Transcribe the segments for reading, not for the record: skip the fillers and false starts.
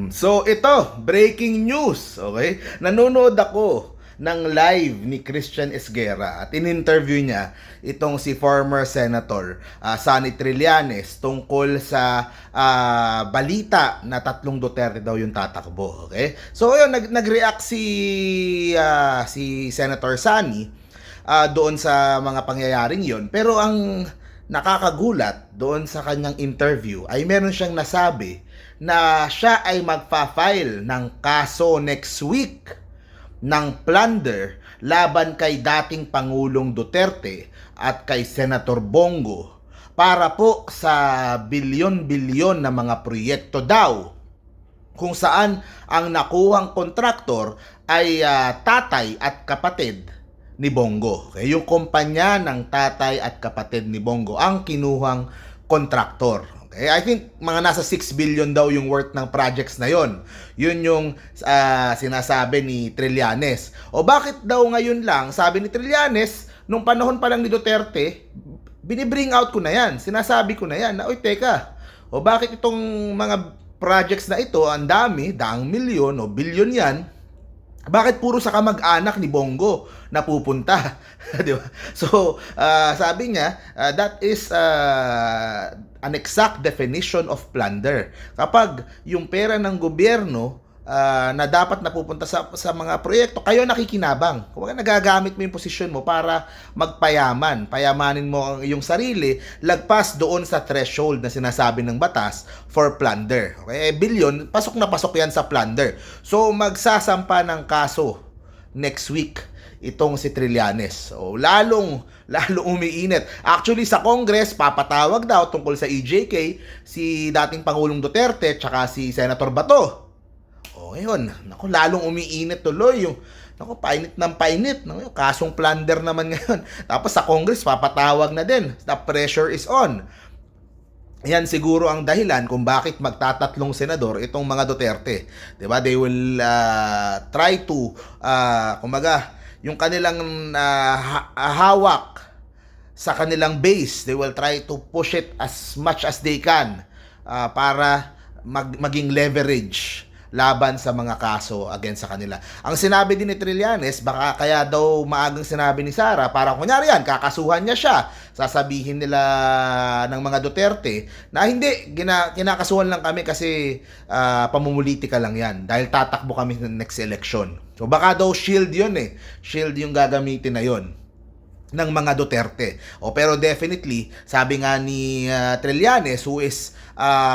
So ito, breaking news, okay? Nanonood ako ng live ni Christian Esguerra at in-interview niya itong si former Senator Sonny Trillanes tungkol sa balita na tatlong Duterte daw yung tatakbo, okay? So ayun, nag-react si Senator Sonny doon sa mga pangyayaring yon. Pero ang nakakagulat doon sa kanyang interview ay meron siyang nasabi na siya ay magfa-file ng kaso next week ng plunder laban kay dating Pangulong Duterte at kay Senator Bongo para po sa bilyon-bilyon na mga proyekto daw kung saan ang nakuhang kontraktor ay tatay at kapatid ni Bongo. Okay? Yung kumpanya ng tatay at kapatid ni Bongo ang kinuhang kontraktor. Okay? I think mga nasa 6 billion daw yung worth ng projects na yon. Yun yung sinasabi ni Trillanes. O bakit daw ngayon lang, sabi ni Trillanes, nung panahon pa lang ni Duterte, binibring out ko na yan. Sinasabi ko na yan na, oy teka, o bakit itong mga projects na ito, ang dami, daang milyon o bilyon yan, bakit puro sa kamag-anak ni Bongo napupunta? Di ba? So, sabi niya, that is an exact definition of plunder. Kapag yung pera ng gobyerno na dapat napupunta sa mga proyekto, kayo nakikinabang. Kung nagagamit mo yung posisyon mo para magpayaman, payamanin mo ang iyong sarili, lagpas doon sa threshold na sinasabi ng batas for plunder. Okay? Billion, pasok na pasok yan sa plunder. So, magsasampa ng kaso next week itong si Trillanes. So, lalong umiinit. Actually, sa Congress, papatawag daw tungkol sa EJK si dating Pangulong Duterte tsaka si Senator Bato. O, ngayon, naku, lalong umiinit tuloy yung, naku, painit ng painit. Naku, yung kasong plunder naman ngayon. Tapos sa Congress, papatawag na din. The pressure is on. Yan siguro ang dahilan kung bakit magtatatlong senador itong mga Duterte. 'Di ba? They will try to kumaga, yung kanilang hawak sa kanilang base, they will try to push it as much as they can para maging leverage laban sa mga kaso against sa kanila. Ang sinabi din ni Trillanes, baka kaya daw maagang sinabi ni Sara, para kunyari yan, kakasuhan niya siya. Sasabihin nila ng mga Duterte na hindi, kinakasuhan lang kami kasi pamumulitika lang yan. Dahil tatakbo kami ng next election. So baka daw shield yun eh. Shield yung gagamitin na yun ng mga Duterte. Pero definitely, sabi nga ni Trillanes, who is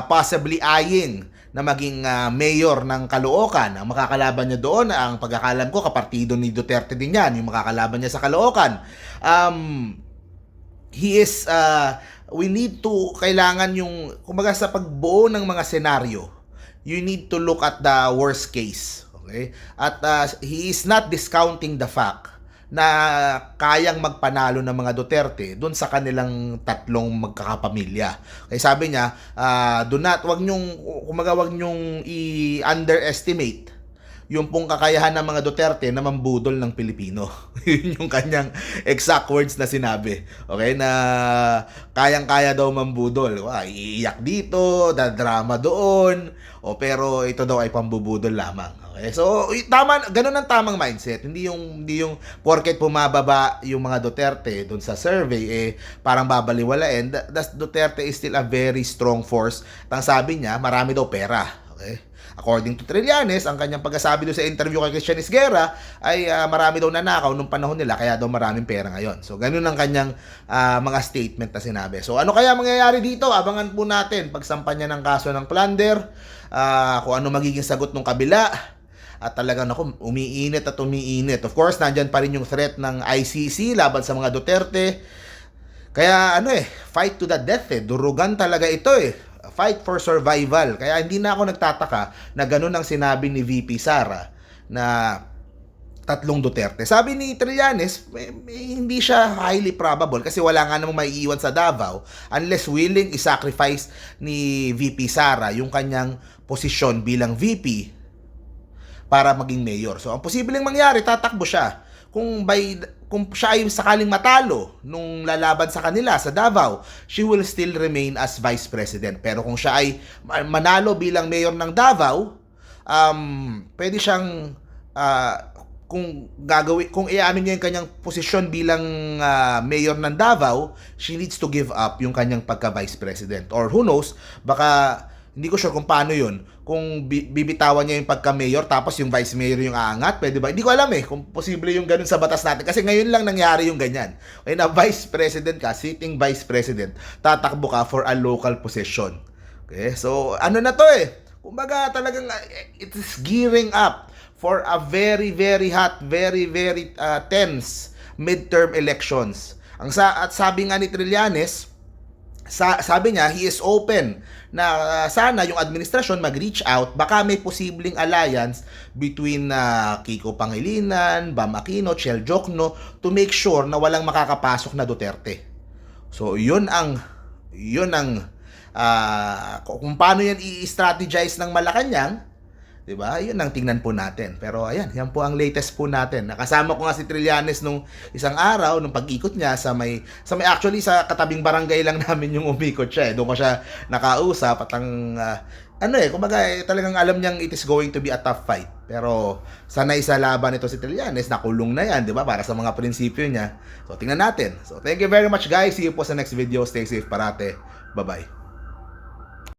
possibly eyeing na maging mayor ng Caloocan. Ang makakalaban niya doon, ang pagkakalam ko, kapartido ni Duterte din yan, yung makakalaban niya sa Caloocan. He is, we need to, kailangan yung, kumbaga sa pagbuo ng mga senaryo, you need to look at the worst case. Okay? At he is not discounting the fact na kayang magpanalo ng mga Duterte doon sa kanilang tatlong magkakapamilya. Kaya sabi niya, wag nyong i-underestimate yung pong kakayahan ng mga Duterte na mambudol ng Pilipino. Yun yung kanyang exact words na sinabi. Okay? Na kayang-kaya daw mambudol. Iiyak dito, dadrama doon. Pero ito daw ay pambubudol lamang. Okay? So, tama, ganun ang tamang mindset. Hindi yung porket pumababa yung mga Duterte doon sa survey, parang babaliwalain. The Duterte is still a very strong force. Ang sabi niya, marami daw pera. Okay? According to Trillanes, ang kanyang pagkasabi doon sa interview kay Christian Esguerra ay marami daw nanakaw nung panahon nila, kaya daw maraming pera ngayon. So, ganun ang kanyang mga statement na sinabi. So, ano kaya mangyayari dito? Abangan po natin pagsampa niya ng kaso ng plunder, kung ano magiging sagot ng kabila. At talagang umiinit at umiinit. Of course, nandyan pa rin yung threat ng ICC laban sa mga Duterte. Kaya fight to the death Durugan talaga ito Fight for survival. Kaya hindi na ako nagtataka na ganun ang sinabi ni VP Sara na tatlong Duterte. Sabi ni Trillanes, hindi siya highly probable kasi wala nga namang maiiwan sa Davao unless willing i-sacrifice ni VP Sara yung kanyang posisyon bilang VP para maging mayor. So, ang posibleng mangyari, tatakbo siya. Kung siya ay sakaling matalo nung lalaban sa kanila sa Davao, she will still remain as vice president. Pero kung siya ay manalo bilang mayor ng Davao, pwede siyang kung kung iano niya yung kanyang posisyon bilang mayor ng Davao, she needs to give up yung kanyang pagka vice president, or who knows, baka hindi ko sure kung paano yun, kung bibitawan niya yung pagka mayor tapos yung vice mayor yung aangat, pwede ba? Hindi ko alam kung posible yung ganun sa batas natin, kasi ngayon lang nangyari yung ganyan. Okay, na vice president ka, sitting vice president, tatakbo ka for a local position. Okay, so ano na to kumbaga talagang it is gearing up for a very very hot, very very tense midterm elections. At sabi nga ni Trillanes, sabi niya he is open na sana yung administrasyon mag-reach out, baka may posibleng alliance between Kiko Pangilinan, Bam Aquino, Chel Jokno, to make sure na walang makakapasok na Duterte. So yun ang kung paano yan i-strategize ng Malacanang, 'di ba? 'Yun ang tingnan po natin. Pero ayan, yan po ang latest po natin. Nakasama ko nga si Trillanes nung isang araw nung pag-ikot niya sa may actually sa katabing barangay lang namin yung umikot siya. Doon ko siya nakausap at ang kumbaga talagang alam niyang it is going to be a tough fight. Pero sanay sa laban ito si Trillanes, nakulong na yan, 'di ba? Para sa mga prinsipyo niya. So tingnan natin. So thank you very much guys. See you po sa next video. Stay safe parate. Bye-bye.